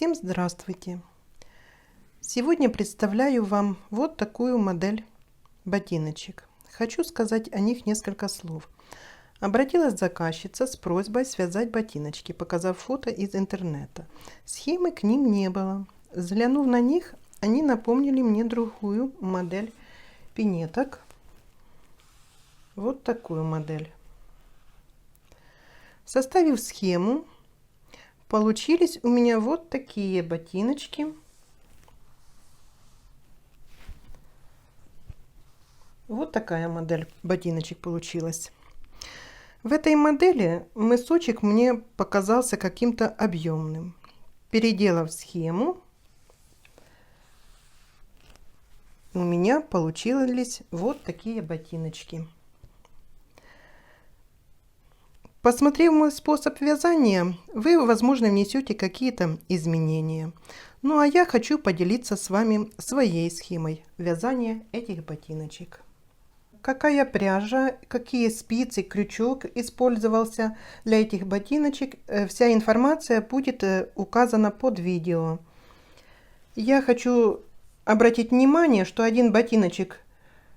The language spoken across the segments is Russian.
Всем здравствуйте! Сегодня представляю вам вот такую модель ботиночек. Хочу сказать о них несколько слов. Обратилась заказчица с просьбой связать ботиночки, показав фото из интернета. Схемы к ним не было. Взглянув на них, они напомнили мне другую модель пинеток. Вот такую модель. Составив схему, получились у меня вот такие ботиночки. Вот такая модель ботиночек получилась. В этой модели мысочек мне показался каким-то объемным. Переделав схему, у меня получились вот такие ботиночки. Посмотрев мой способ вязания, вы, возможно, внесете какие-то изменения. Ну а я хочу поделиться с вами своей схемой вязания этих ботиночек. Какая пряжа, какие спицы, крючок использовался для этих ботиночек, вся информация будет указана под видео. Я хочу обратить внимание, что один ботиночек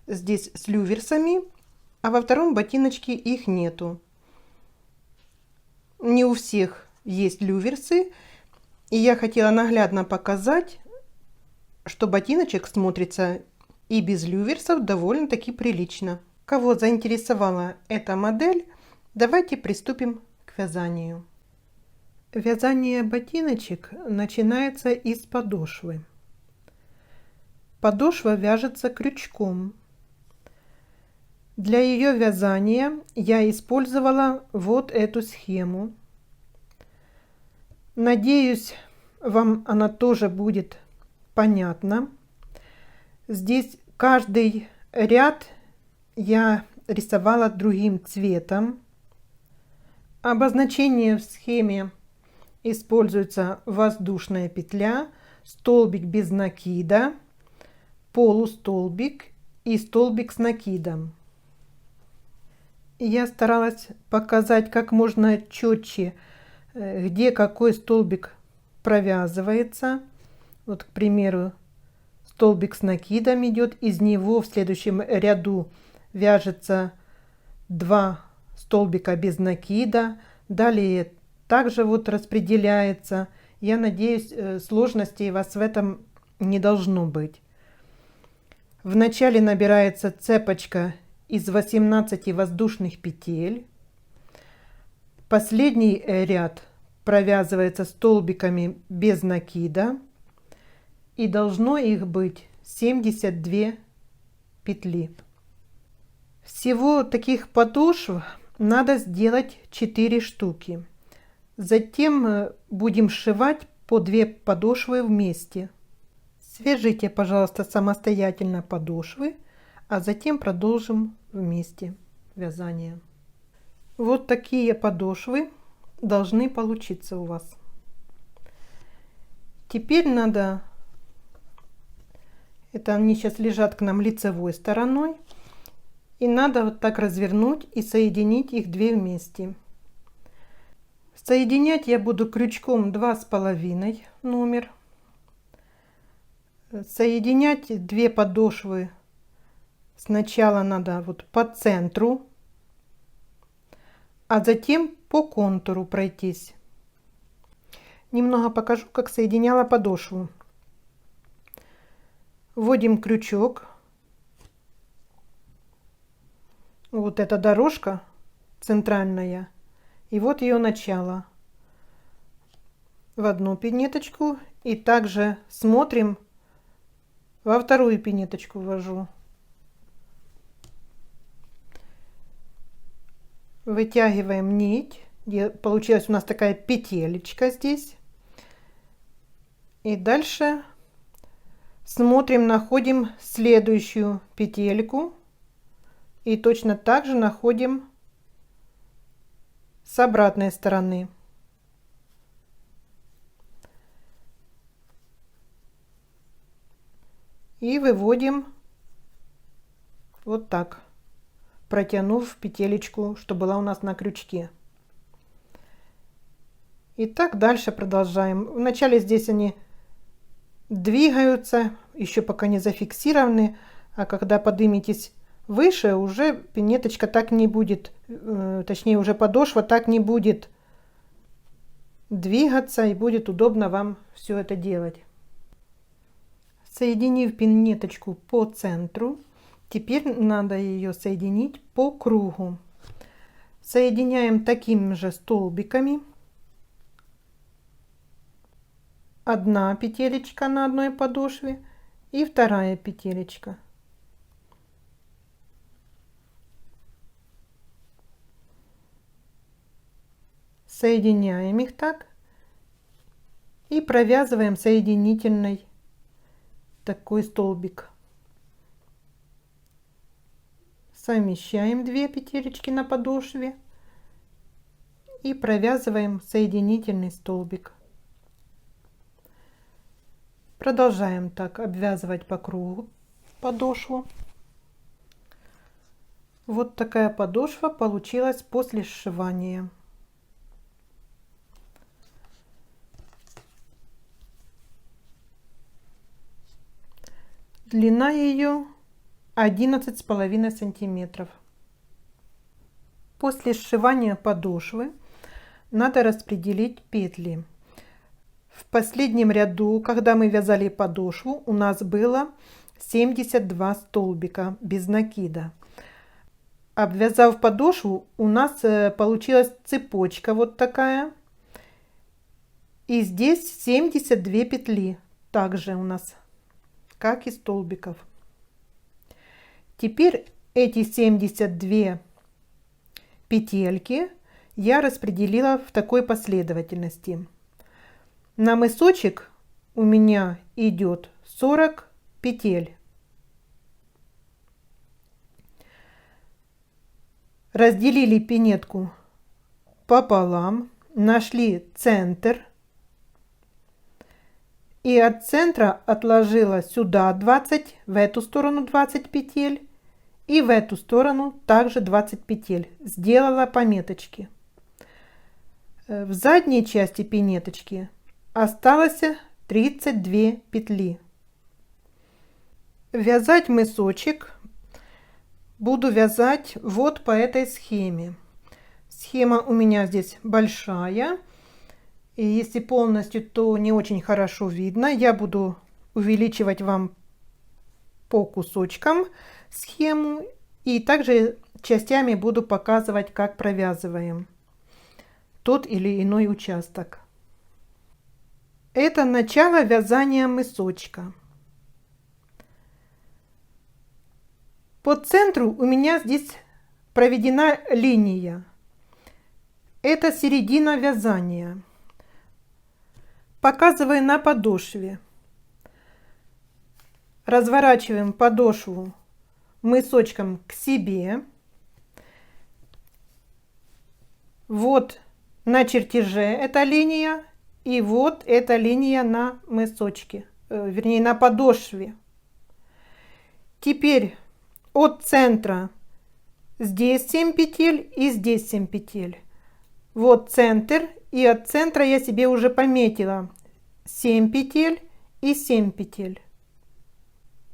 здесь с люверсами, а во втором ботиночке их нету. Не у всех есть люверсы, и я хотела наглядно показать, что ботиночек смотрится и без люверсов довольно-таки прилично. Кого заинтересовала эта модель, давайте приступим к вязанию. Вязание ботиночек начинается из подошвы. Подошва вяжется крючком. Для ее вязания я использовала вот эту схему. Надеюсь, вам она тоже будет понятна. Здесь каждый ряд я рисовала другим цветом. Обозначение в схеме используется воздушная петля, столбик без накида, полустолбик и столбик с накидом. Я старалась показать как можно четче, где какой столбик провязывается. Вот, к примеру, столбик с накидом идет, из него в следующем ряду вяжется 2 столбика без накида. Далее также вот распределяется. Я надеюсь, сложностей у вас в этом не должно быть. В начале набирается цепочка из 18 воздушных петель. Последний ряд провязывается столбиками без накида. И должно их быть 72 петли. Всего таких подошв надо сделать 4 штуки. Затем будем сшивать по 2 подошвы вместе. Свяжите, пожалуйста, самостоятельно подошвы, а затем продолжим вместе вязание. Вот такие подошвы должны получиться у вас. Теперь надо... Это они сейчас лежат к нам лицевой стороной. И надо вот так развернуть и соединить их 2 вместе. Соединять я буду крючком 2,5 номер. Соединять 2 подошвы сначала надо вот по центру, а затем по контуру пройтись. Немного покажу, как соединяла подошву. Вводим крючок. Вот эта дорожка центральная. И вот ее начало. В одну пинеточку. И также смотрим, во вторую пинеточку ввожу. Вытягиваем нить. Получилась у нас такая петелечка здесь. И дальше смотрим, находим следующую петельку. И точно так же находим с обратной стороны. И выводим вот так, протянув петелечку, что была у нас на крючке. И так дальше продолжаем. Вначале здесь они двигаются, еще пока не зафиксированы, а когда подниметесь выше, уже пинеточка так не будет, точнее уже подошва так не будет двигаться, и будет удобно вам все это делать. Соединив пинеточку по центру, теперь надо ее соединить по кругу. Соединяем такими же столбиками. Одна петелечка на одной подошве и вторая петелечка. Соединяем их так и провязываем соединительный такой столбик. Совмещаем две петелечки на подошве и провязываем соединительный столбик. Продолжаем так обвязывать по кругу подошву. Вот такая подошва получилась после сшивания. Длина ее 11,5 сантиметров. После сшивания подошвы надо распределить петли. В последнем ряду, когда мы вязали подошву, у нас было 72 столбика без накида. Обвязав подошву, у нас получилась цепочка вот такая. И здесь 72 петли также у нас, как и столбиков. Теперь эти 72 петельки я распределила в такой последовательности. На мысочек у меня идет 40 петель. Разделили пинетку пополам, нашли центр. И от центра отложила сюда 20, в эту сторону 20 петель и в эту сторону также 20 петель. Сделала пометочки. В задней части пинеточки осталось 32 петли. Вязать мысочек буду вязать вот по этой схеме. Схема у меня здесь большая. И если полностью, то не очень хорошо видно. Я буду увеличивать вам по кусочкам схему. И также частями буду показывать, как провязываем тот или иной участок. Это начало вязания мысочка. По центру у меня здесь проведена линия. Это середина вязания. Показываю на подошве. Разворачиваем подошву мысочком к себе. Вот на чертеже эта линия. И вот эта линия на мысочке. Вернее, на подошве. Теперь от центра здесь 7 петель и здесь 7 петель. Вот центр. И от центра я себе уже пометила 7 петель и 7 петель.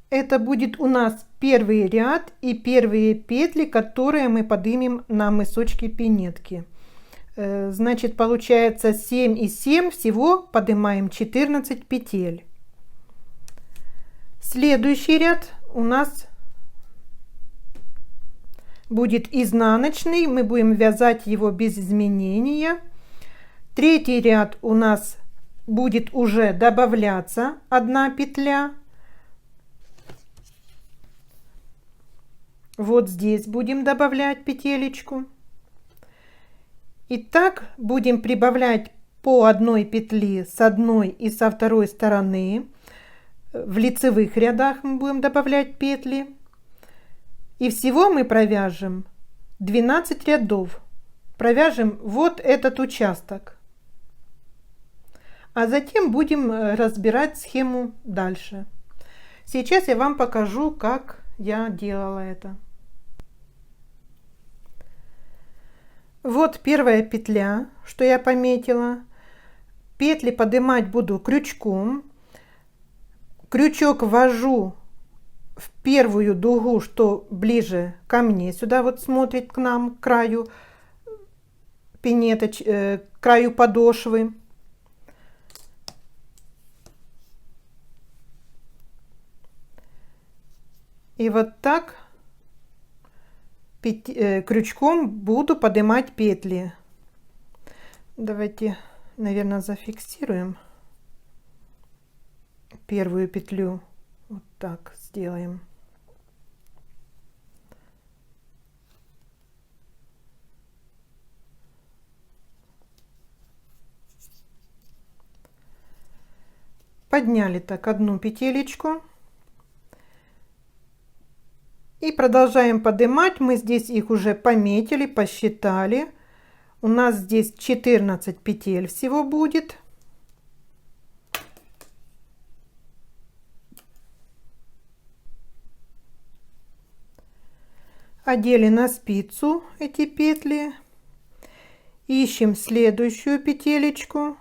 Это будет у нас первый ряд и первые петли, которые мы поднимем на мысочке пинетки. Значит, получается 7 и 7, всего поднимаем 14 петель. Следующий ряд у нас будет изнаночный, мы будем вязать его без изменения. Третий ряд у нас будет уже добавляться одна петля. Вот здесь будем добавлять петелечку. И так будем прибавлять по одной петли с одной и со второй стороны. В лицевых рядах мы будем добавлять петли. И всего мы провяжем 12 рядов. Провяжем вот этот участок. А затем будем разбирать схему дальше. Сейчас я вам покажу, как я делала это. Вот первая петля, что я пометила. Петли поднимать буду крючком. Крючок ввожу в первую дугу, что ближе ко мне, сюда вот смотрит к нам, к краю к краю подошвы. И вот так крючком буду поднимать петли. Давайте, наверное, зафиксируем первую петлю. Вот так сделаем. Подняли так одну петелечку. И продолжаем поднимать. Мы здесь их уже пометили, посчитали. У нас здесь 14 петель всего будет. Одели на спицу эти петли. Ищем следующую петелечку.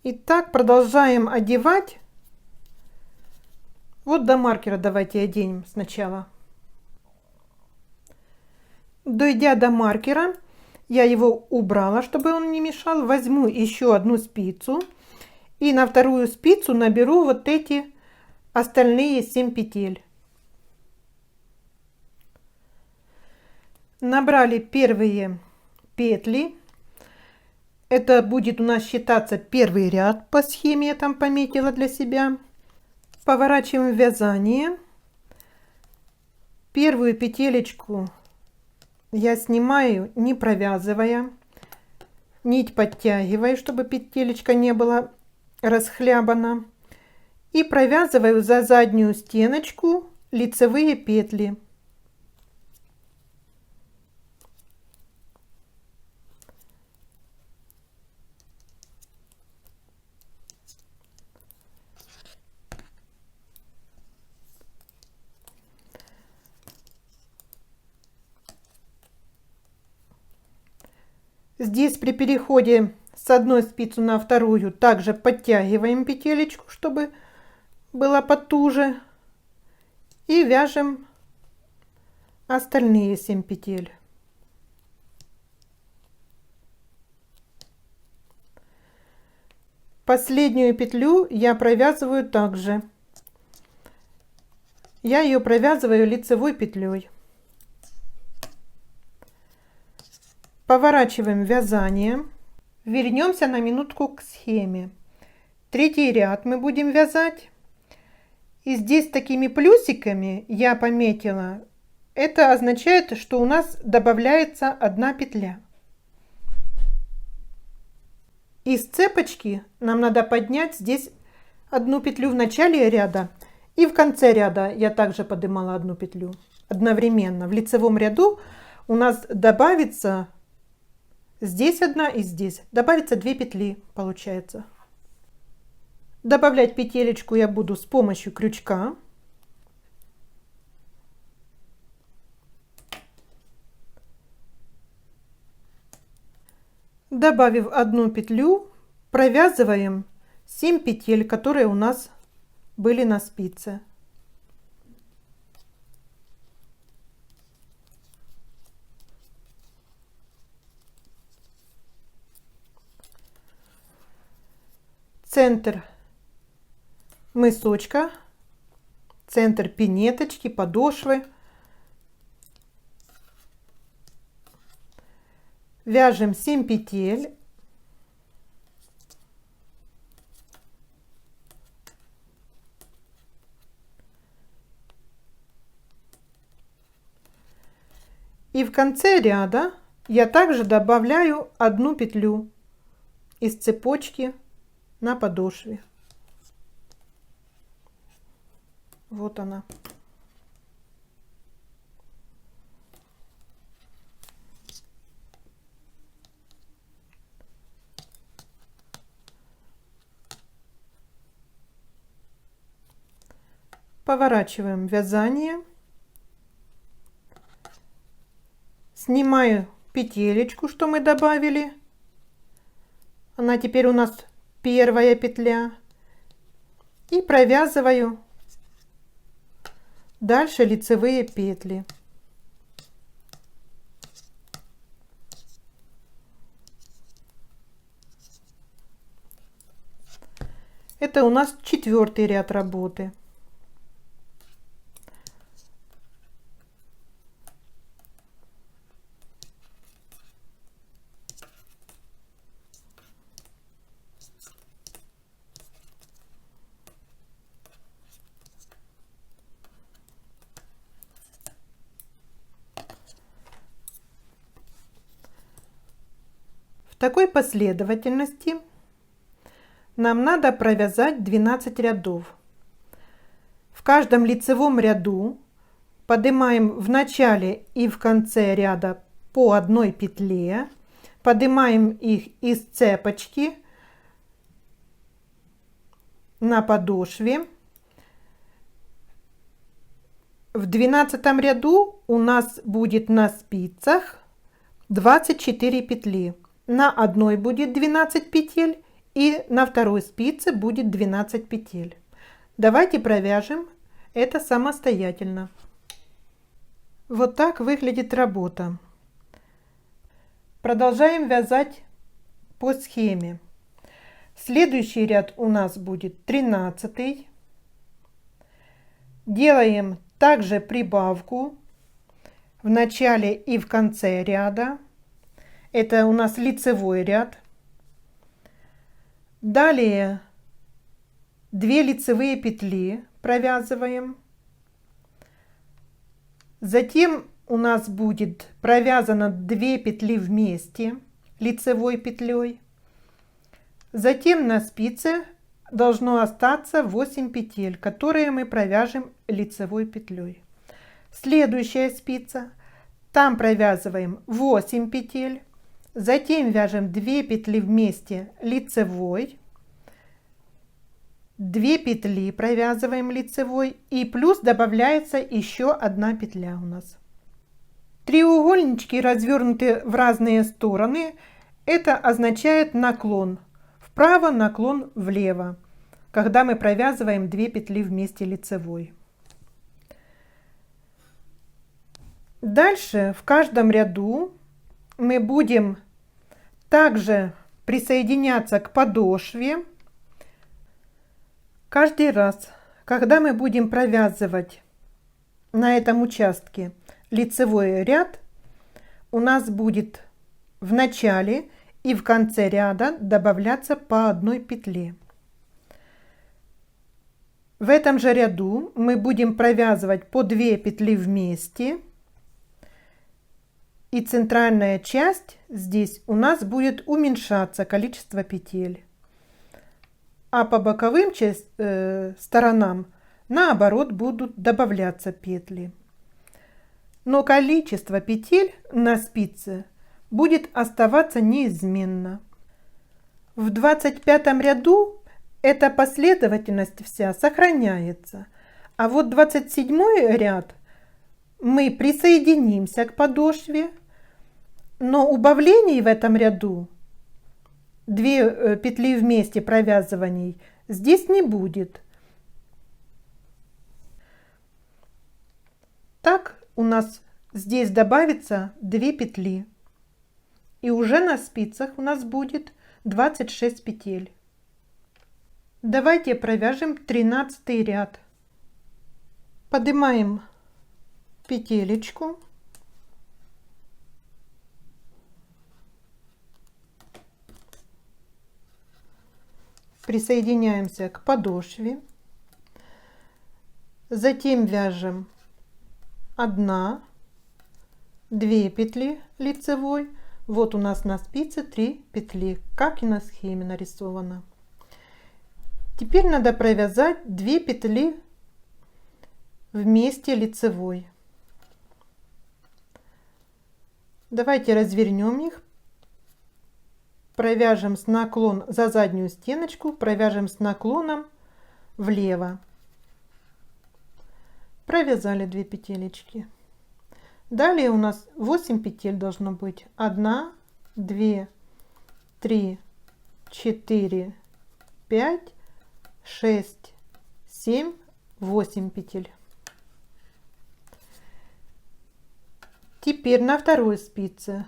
И так продолжаем одевать. Вот до маркера давайте оденем сначала. Дойдя до маркера, я его убрала, чтобы он не мешал. Возьму еще одну спицу и на вторую спицу наберу вот эти остальные 7 петель. Набрали первые петли. Это будет у нас считаться первый ряд по схеме, я там пометила для себя. Поворачиваем вязание. Первую петелечку я снимаю, не провязывая. Нить подтягиваю, чтобы петелечка не была расхлябана. И провязываю за заднюю стеночку лицевые петли. Здесь при переходе с одной спицы на вторую также подтягиваем петелечку, чтобы была потуже. И вяжем остальные 7 петель. Последнюю петлю я провязываю также. Я ее провязываю лицевой петлей. Поворачиваем вязание. Вернемся на минутку к схеме. Третий ряд мы будем вязать. И здесь такими плюсиками я пометила. Это означает, что у нас добавляется одна петля. Из цепочки нам надо поднять здесь одну петлю в начале ряда. И в конце ряда я также поднимала одну петлю одновременно. В лицевом ряду у нас добавится здесь одна и здесь. Добавится 2 петли, получается. Добавлять петелечку я буду с помощью крючка. Добавив одну петлю, провязываем 7 петель, которые у нас были на спице. Центр мысочка, центр пинеточки, подошвы. Вяжем 7 петель. И в конце ряда я также добавляю одну петлю из цепочки на подошве. Вот она. Поворачиваем вязание. Снимаю петелечку, что мы добавили. Она теперь у нас первая петля. И провязываю дальше лицевые петли. Это у нас 4-й ряд работы. В такой последовательности нам надо провязать 12 рядов. В каждом лицевом ряду поднимаем в начале и в конце ряда по одной петле, поднимаем их из цепочки на подошве. В 12 ряду у нас будет на спицах 24 петли. На одной будет 12 петель и на второй спице будет 12 петель. Давайте провяжем это самостоятельно. Вот так выглядит работа. Продолжаем вязать по схеме. Следующий ряд у нас будет 13. Делаем также прибавку в начале и в конце ряда. Это у нас лицевой ряд. Далее 2 лицевые петли провязываем. Затем у нас будет провязано 2 петли вместе лицевой петлей. Затем на спице должно остаться 8 петель, которые мы провяжем лицевой петлей. Следующая спица. Там провязываем 8 петель. Затем вяжем 2 петли вместе лицевой. 2 петли провязываем лицевой. И плюс добавляется еще 1 петля у нас. Треугольнички развернуты в разные стороны. Это означает наклон вправо, наклон влево, когда мы провязываем 2 петли вместе лицевой. Дальше в каждом ряду мы будем также присоединяться к подошве. Каждый раз, когда мы будем провязывать на этом участке лицевой ряд, у нас будет в начале и в конце ряда добавляться по 1 петле. В этом же ряду мы будем провязывать по 2 петли вместе. И центральная часть здесь у нас будет уменьшаться количество петель. А по боковым сторонам наоборот будут добавляться петли. Но количество петель на спице будет оставаться неизменно. В 25 ряду эта последовательность вся сохраняется. А вот 27 ряд мы присоединимся к подошве, но убавлений в этом ряду, 2 петли вместе провязываний, здесь не будет. Так у нас здесь добавится 2 петли. И уже на спицах у нас будет 26 петель. Давайте провяжем 13 ряд. Поднимаем петелечку. Присоединяемся к подошве. Затем вяжем 1, 2 петли лицевой. Вот у нас на спице 3 петли, как и на схеме нарисовано. Теперь надо провязать 2 петли вместе лицевой. Давайте развернем их. Провяжем с наклоном за заднюю стеночку, провяжем с наклоном влево. Провязали 2 петелечки. Далее у нас 8 петель должно быть. 1, 2, 3, 4, 5, 6, 7, 8 петель. Теперь на второй спице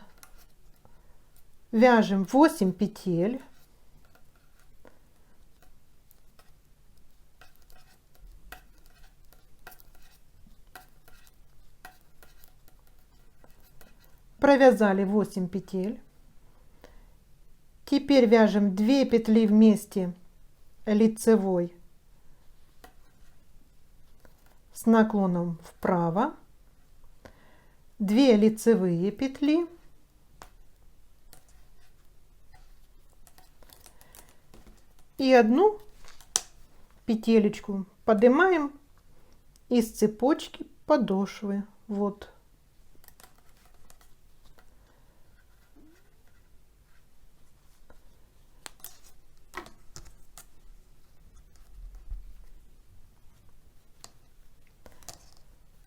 вяжем 8 петель. Провязали 8 петель. Теперь вяжем 2 петли вместе лицевой с наклоном вправо, 2 лицевые петли и одну петелечку поднимаем из цепочки подошвы. Вот.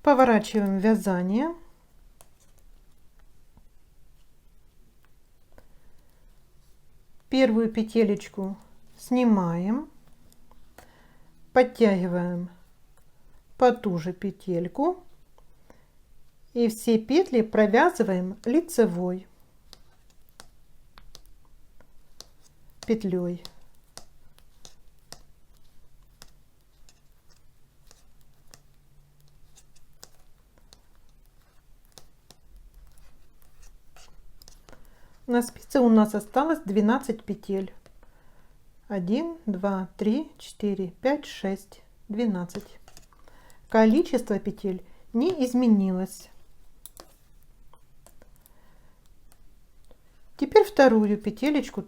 Поворачиваем вязание. Первую петелечку снимаем, подтягиваем по ту же петельку и все петли провязываем лицевой петлей. На спице у нас осталось 12 петель. 1, 2, 3, 4, 5, 6, 12. Количество петель не изменилось. Теперь вторую петелечку,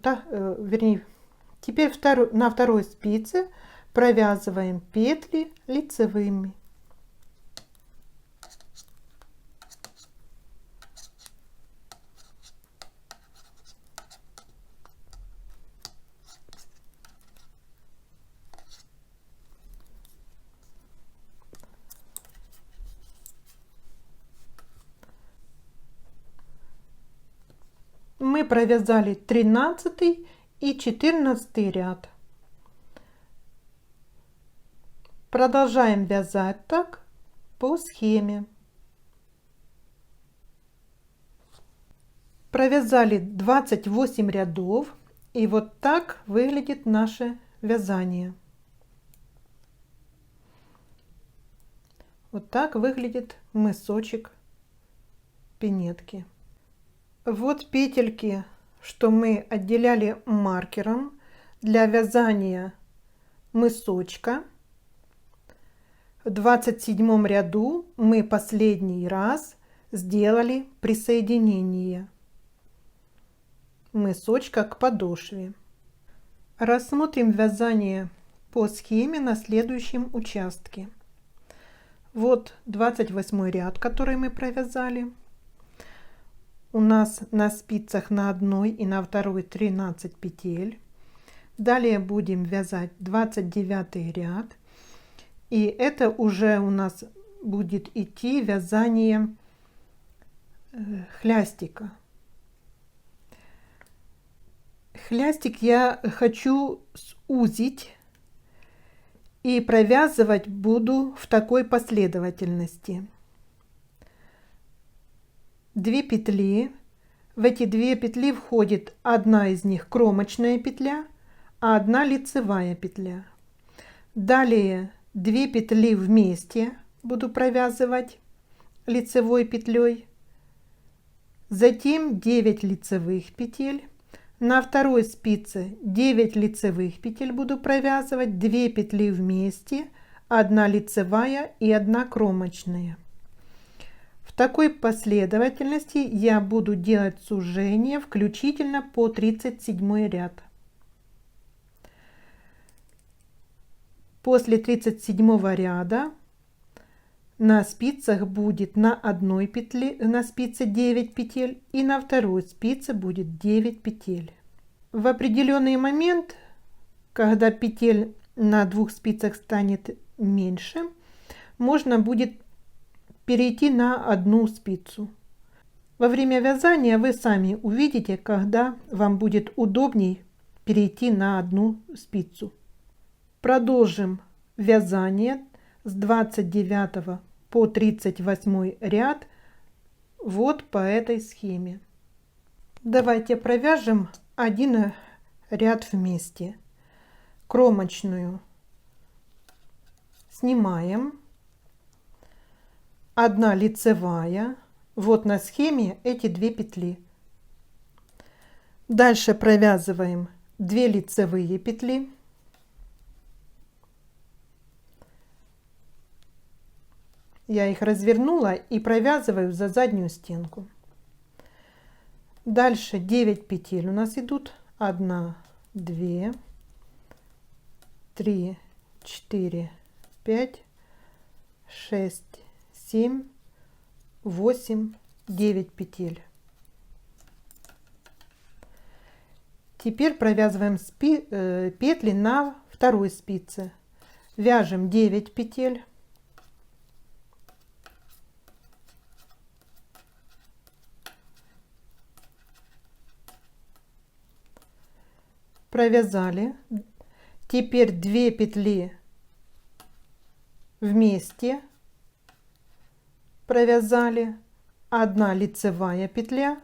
теперь на второй спице провязываем петли лицевыми. Мы провязали 13 и 14 ряд. Продолжаем вязать так по схеме. Провязали 28 рядов, и вот так выглядит наше вязание. Вот так выглядит мысочек пинетки. Вот петельки, что мы отделяли маркером для вязания мысочка. В 27 ряду мы последний раз сделали присоединение мысочка к подошве. Рассмотрим вязание по схеме на следующем участке. Вот 28 ряд, который мы провязали. У нас на спицах на одной и на второй 13 петель. Далее будем вязать 29 ряд. И это уже у нас будет идти вязание хлястика. Хлястик я хочу сузить и провязывать буду в такой последовательности. 2 петли. В эти 2 петли входит одна из них кромочная петля, а одна лицевая петля. Далее 2 петли вместе буду провязывать лицевой петлей. Затем 9 лицевых петель. На второй спице 9 лицевых петель буду провязывать, 2 петли вместе, одна лицевая и одна кромочная. В такой последовательности я буду делать сужение включительно по 37 ряд. После 37 ряда на спицах будет на одной петле, на спице 9 петель, и на второй спице будет 9 петель. В определенный момент, когда петель на 2 спицах станет меньше, можно будет перейти на одну спицу. Во время вязания вы сами увидите, когда вам будет удобней перейти на одну спицу. Продолжим вязание с 29 по 38 ряд вот по этой схеме. Давайте провяжем один ряд вместе. Кромочную снимаем, одна лицевая, вот на схеме эти 2 петли. Дальше провязываем 2 лицевые петли, я их развернула и провязываю за заднюю стенку. Дальше 9 петель у нас идут, 1, 2, 3, 4, 5, 6, 7, 8, 9 петель. Теперь провязываем петли на второй спице. Вяжем 9 петель. Провязали. Теперь 2 петли вместе провязали, 1 лицевая петля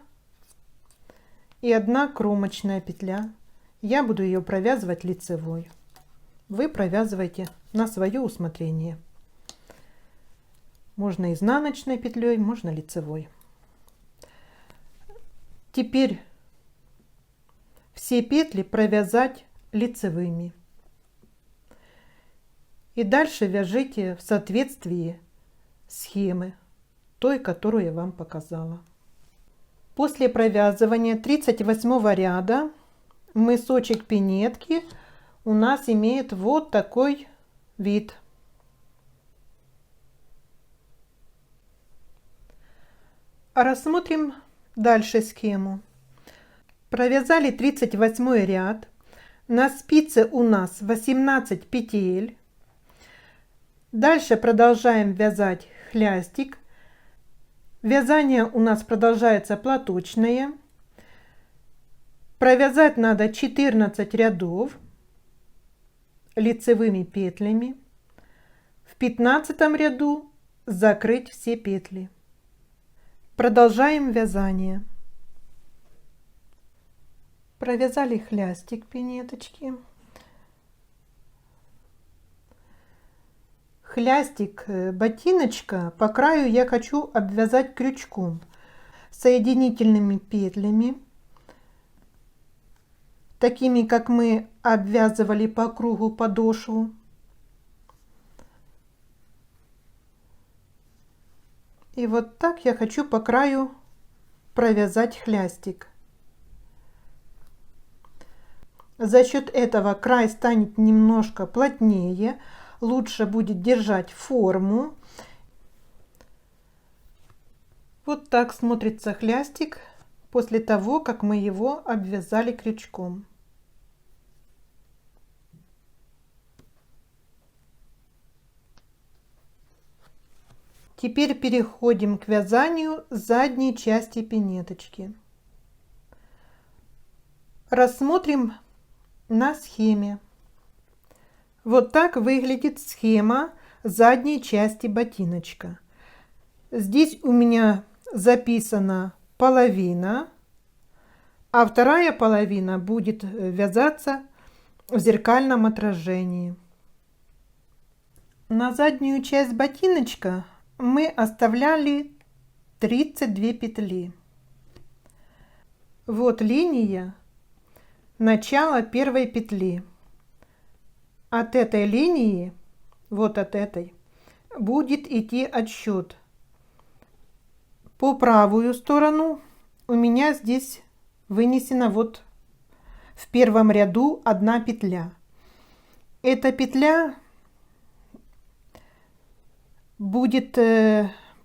и 1 кромочная петля. Я буду ее провязывать лицевой. Вы провязывайте на свое усмотрение. Можно изнаночной петлей, можно лицевой. Теперь все петли провязать лицевыми. И дальше вяжите в соответствии схемы, той, которую я вам показала. После провязывания 38 ряда мысочек пинетки у нас имеет вот такой вид. Рассмотрим дальше схему. Провязали 38 ряд. На спице у нас 18 петель. Дальше продолжаем вязать хлястик. Вязание у нас продолжается платочное. Провязать надо 14 рядов лицевыми петлями. В 15 ряду закрыть все петли. Продолжаем вязание. Провязали хлястик пинеточки. Хлястик ботиночка по краю я хочу обвязать крючком, соединительными петлями, такими как мы обвязывали по кругу подошву. И вот так я хочу по краю провязать хлястик. За счет этого край станет немножко плотнее, лучше будет держать форму. Вот так смотрится хлястик после того, как мы его обвязали крючком. Теперь переходим к вязанию задней части пинеточки. Рассмотрим на схеме. Вот так выглядит схема задней части ботиночка. Здесь у меня записана половина, а вторая половина будет вязаться в зеркальном отражении. На заднюю часть ботиночка мы оставляли 32 петли. Вот линия начала первой петли. От этой линии, вот от этой, будет идти отсчет. По правую сторону у меня здесь вынесена вот в первом ряду 1 петля. Эта петля будет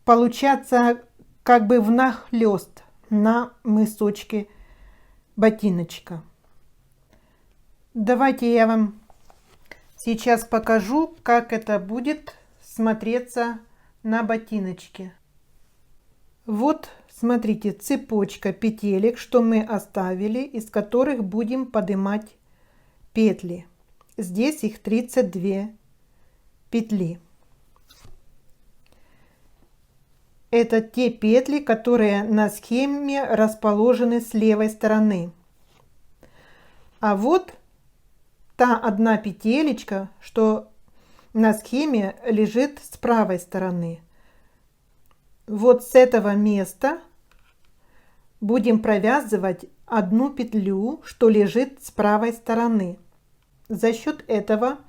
получаться как бы внахлёст на мысочке ботиночка. Давайте я вам сейчас покажу, как это будет с смотреться на ботиночке. Вот, смотрите, цепочка петелек, что мы оставили, из которых будем поднимать петли. Здесь их 32 петли. Это те петли, которые на схеме расположены с левой стороны. А вот та одна петелечка, что на схеме лежит с правой стороны. Вот с этого места будем провязывать одну петлю, что лежит с правой стороны. За счет этого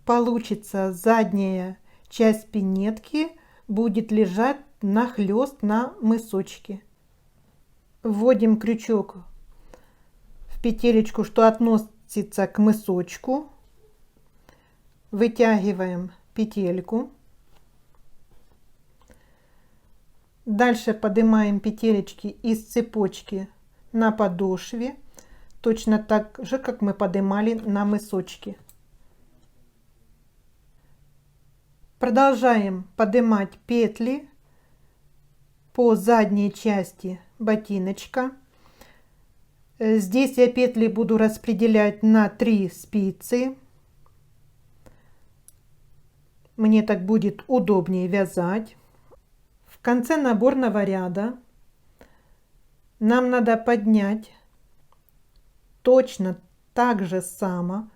получится задняя часть пинетки будет лежать нахлёст на мысочке. Вводим крючок в петелечку, что относится к мысочку. Вытягиваем петельку. Дальше поднимаем петелечки из цепочки на подошве, точно так же, как мы поднимали на мысочке. Продолжаем поднимать петли по задней части ботиночка. Здесь я петли буду распределять на 3 спицы. Мне так будет удобнее вязать. В конце наборного ряда нам надо поднять точно так же само,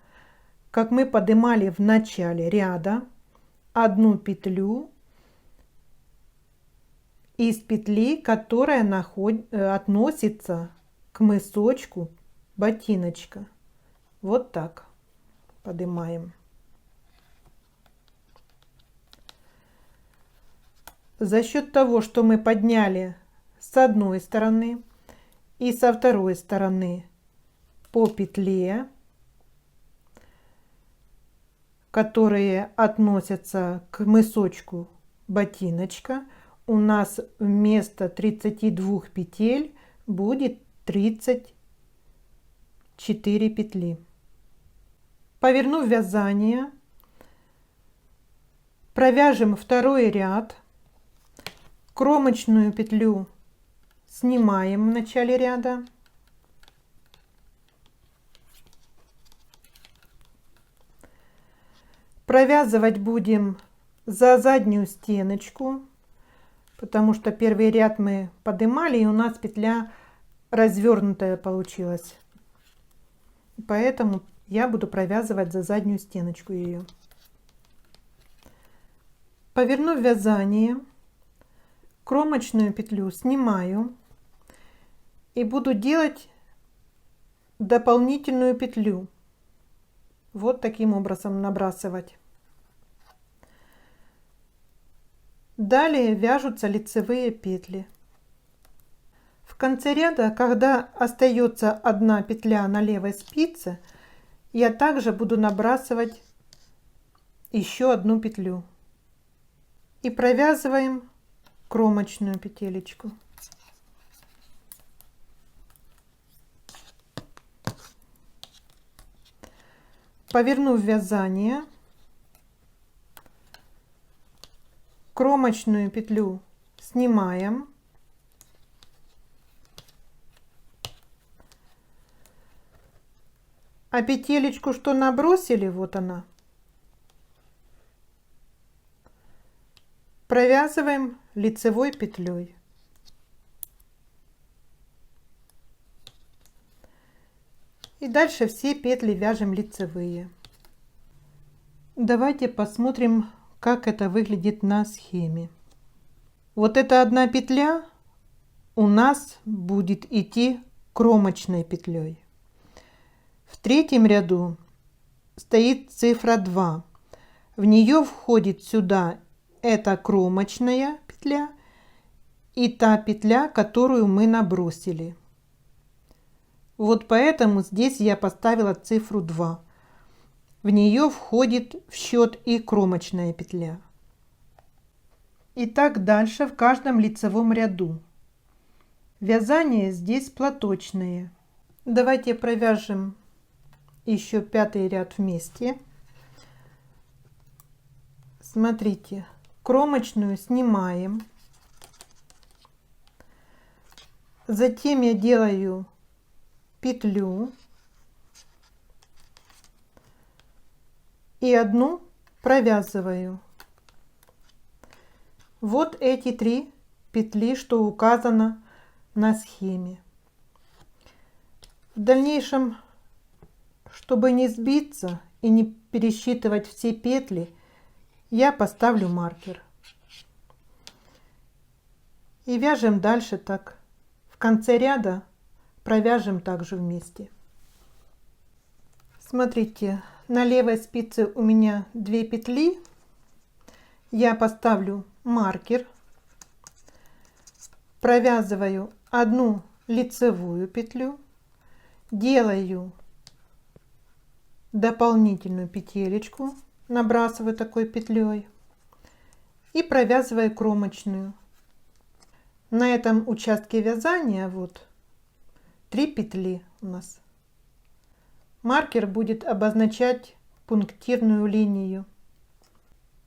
как мы поднимали в начале ряда, одну петлю из петли, которая относится к мысочку ботиночка. Вот так поднимаем. За счет того, что мы подняли с одной стороны и со второй стороны по петле, которые относятся к мысочку ботиночка, у нас вместо 32 петель будет 34 петли. Повернув вязание, провяжем второй ряд. Кромочную петлю снимаем в начале ряда. Провязывать будем за заднюю стеночку, потому что первый ряд мы поднимали, и у нас петля развернутая получилась. Поэтому я буду провязывать за заднюю стеночку ее. Повернув вязание, кромочную петлю снимаю и буду делать дополнительную петлю. Вот таким образом набрасывать. Далее вяжутся лицевые петли. В конце ряда, когда остается одна петля на левой спице, я также буду набрасывать еще одну петлю. И провязываем кромочную петелечку. Повернув вязание, кромочную петлю снимаем, а петелечку, что набросили, вот она, провязываем лицевой петлей. И дальше все петли вяжем лицевые. Давайте посмотрим, как это выглядит на схеме. Вот эта одна петля у нас будет идти кромочной петлей. В третьем ряду стоит цифра 2. В нее входит сюда эта кромочная петля и та петля, которую мы набросили. Вот поэтому здесь я поставила цифру 2. В нее входит в счет и кромочная петля. И так дальше в каждом лицевом ряду. Вязание здесь платочное. Давайте провяжем еще 5-й ряд вместе. Смотрите. кромочную снимаем. Затем я делаю петлю и одну провязываю. Вот эти 3 петли, что указано на схеме. В дальнейшем, чтобы не сбиться и не пересчитывать все петли, я поставлю маркер. И вяжем дальше так. В конце ряда провяжем также вместе. Смотрите, на левой спице у меня 2 петли. Я поставлю маркер, провязываю одну лицевую петлю, делаю дополнительную петелечку, набрасываю такой петлей и провязываю кромочную. На этом участке вязания вот 3 петли у нас. Маркер будет обозначать пунктирную линию.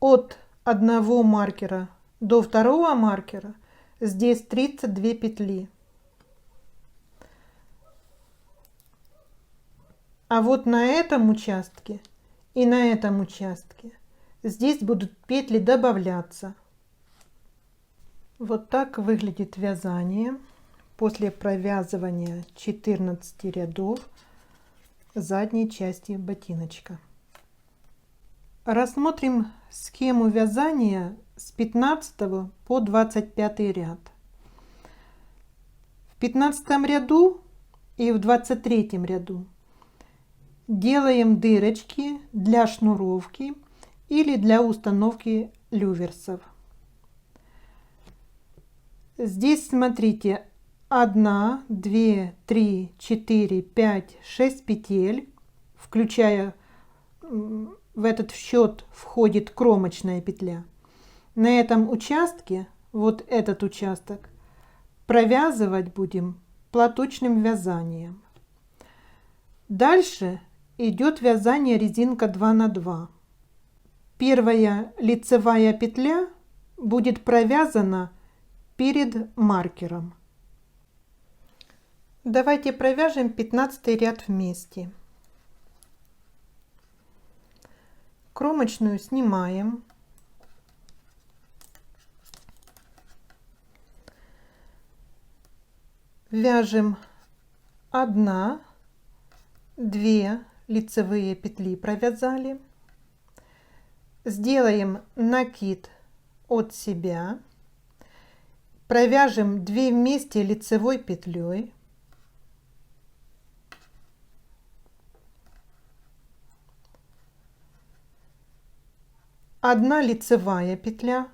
От одного маркера до второго маркера здесь 32 петли. А вот на этом участке и на этом участке здесь будут петли добавляться. Вот так выглядит вязание после провязывания 14 рядов задней части ботиночка. Рассмотрим схему вязания с 15 по 25 ряд. В 15 ряду и в 23 ряду делаем дырочки для шнуровки или для установки люверсов. Здесь смотрите, 1, 2, 3, 4, 5, 6 петель, включая в этот счет входит кромочная петля. На этом участке, вот этот участок, провязывать будем платочным вязанием. Дальше идет вязание резинка 2 на 2. Первая лицевая петля будет провязана перед маркером. Давайте провяжем 15 ряд вместе. Кромочную снимаем. Вяжем 1, 2 лицевые петли провязали. Сделаем накид от себя. Провяжем 2 вместе лицевой петлей. Одна лицевая петля.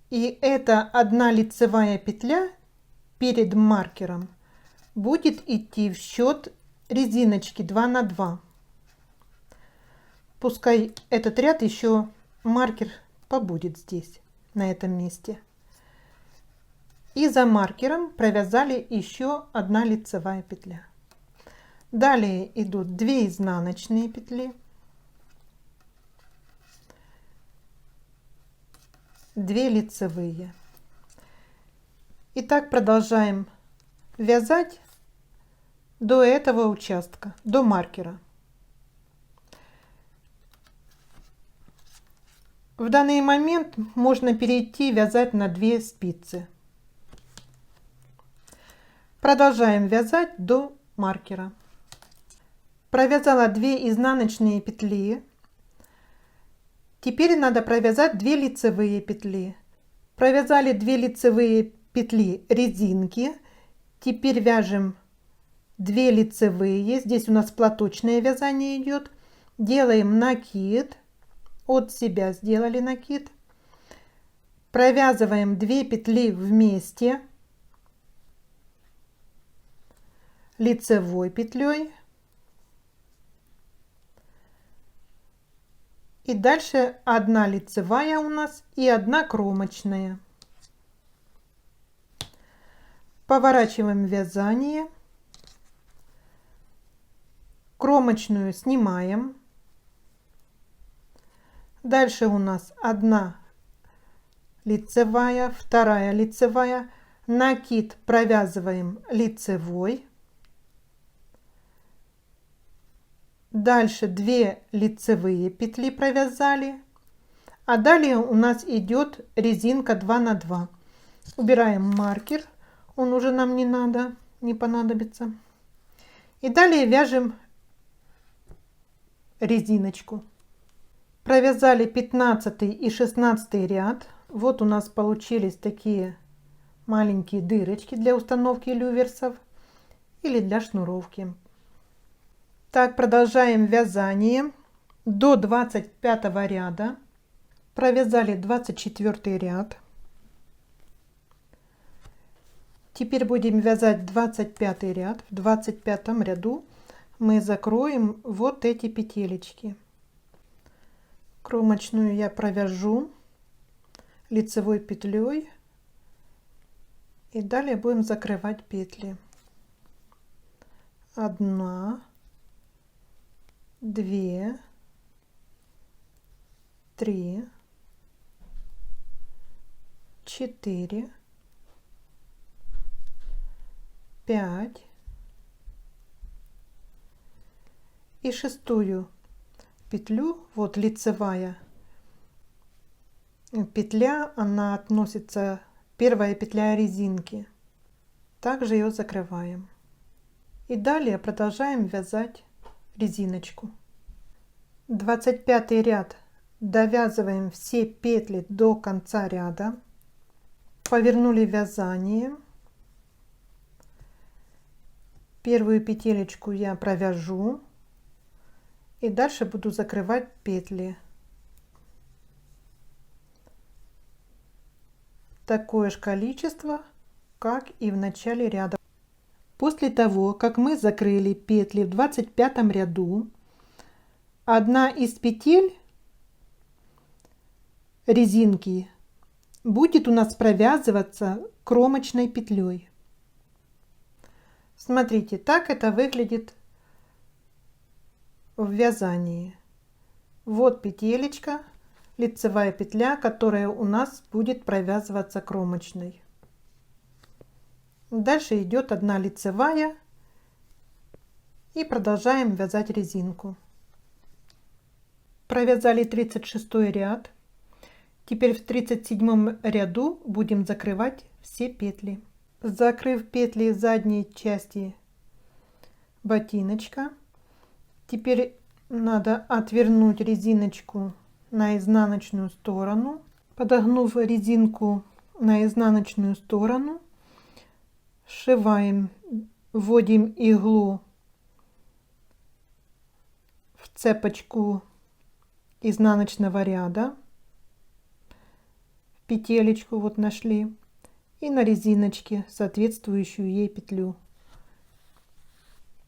И эта одна лицевая петля перед маркером будет идти в счет резиночки 2 на 2. Пускай этот ряд еще маркер побудет здесь, на этом месте. И за маркером провязали еще одна лицевая петля. Далее идут 2 изнаночные петли, 2 лицевые. И так продолжаем вязать до этого участка, до маркера. В данный момент можно перейти вязать на 2 спицы. Продолжаем вязать до маркера. Провязала 2 изнаночные петли. Теперь надо провязать 2 лицевые петли. Провязали 2 лицевые петли резинки. Теперь вяжем 2 лицевые. Здесь у нас платочное вязание идет. Делаем накид. От себя сделали накид. Провязываем 2 петли вместе лицевой петлей. И дальше 1 лицевая у нас и 1 кромочная. Поворачиваем вязание. Кромочную снимаем. Дальше у нас одна лицевая, вторая лицевая. Накид провязываем лицевой. Дальше 2 лицевые петли провязали. А далее у нас идет резинка 2 на 2. Убираем маркер, он уже нам не надо, не понадобится. И далее вяжем резиночку. Провязали 15 и 16 ряд. Вот у нас получились такие маленькие дырочки для установки люверсов или для шнуровки. Так, продолжаем вязание до 25 ряда. Провязали 24 ряд. Теперь будем вязать 25 ряд. В 25 ряду мы закроем вот эти петелечки. Кромочную я провяжу лицевой петлей. И далее будем закрывать петли. 1, 2, 3, 4, 5 и шестую петлю, вот лицевая петля, она относится, первая петля резинки. Также ее закрываем. И далее продолжаем вязать резиночку. 25 ряд довязываем все петли до конца ряда. Повернули вязание. Первую петелечку я провяжу. И дальше буду закрывать петли. Такое же количество, как и в начале ряда. После того, как мы закрыли петли в 25 ряду, одна из петель резинки будет у нас провязываться кромочной петлей. Смотрите, так это выглядит в вязании. Вот петелечка, лицевая петля, которая у нас будет провязываться кромочной. Дальше идет одна лицевая и продолжаем вязать резинку. Провязали 36 ряд. Теперь в 37 ряду будем закрывать все петли. Закрыв петли задней части ботиночка, теперь надо отвернуть резиночку на изнаночную сторону. Подогнув резинку на изнаночную сторону, сшиваем, вводим иглу в цепочку изнаночного ряда, петелечку вот нашли, и на резиночке соответствующую ей петлю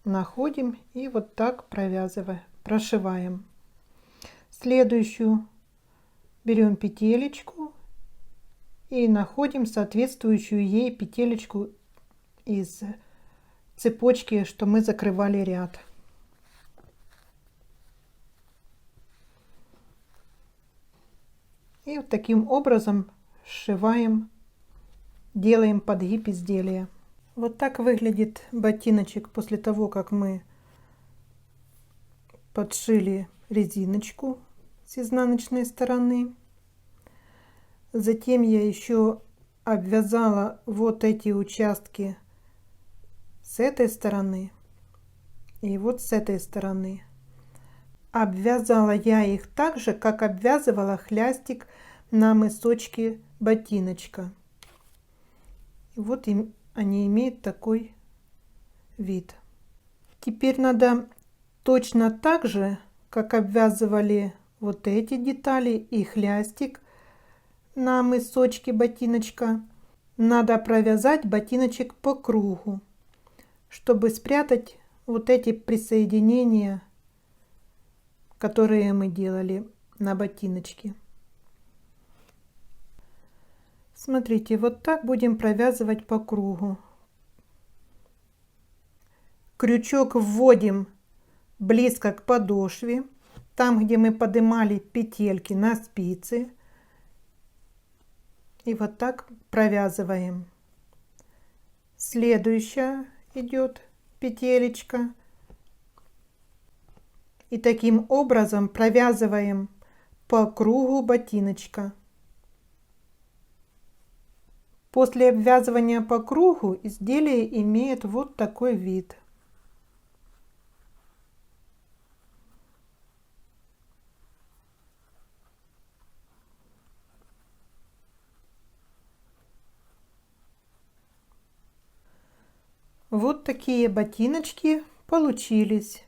находим и вот так провязываем, прошиваем. Следующую берем петелечку и находим соответствующую ей петелечку из цепочки, что мы закрывали ряд. И вот таким образом сшиваем, делаем подгиб изделия. Вот так выглядит ботиночек после того, как мы подшили резиночку с изнаночной стороны. Затем я еще обвязала вот эти участки с этой стороны и вот с этой стороны. Обвязала я их так же, как обвязывала хлястик на мысочке ботиночка. Вот они имеют такой вид. Теперь надо точно так же, как обвязывали вот эти детали и хлястик на мысочке ботиночка, надо провязать ботиночек по кругу, чтобы спрятать вот эти присоединения, которые мы делали на ботиночке. Смотрите, вот так будем провязывать по кругу. Крючок вводим близко к подошве, там, где мы поднимали петельки на спицы. И вот так провязываем. Следующая идет петелечка. И таким образом провязываем по кругу ботиночка. После обвязывания по кругу изделие имеет вот такой вид. Вот такие ботиночки получились.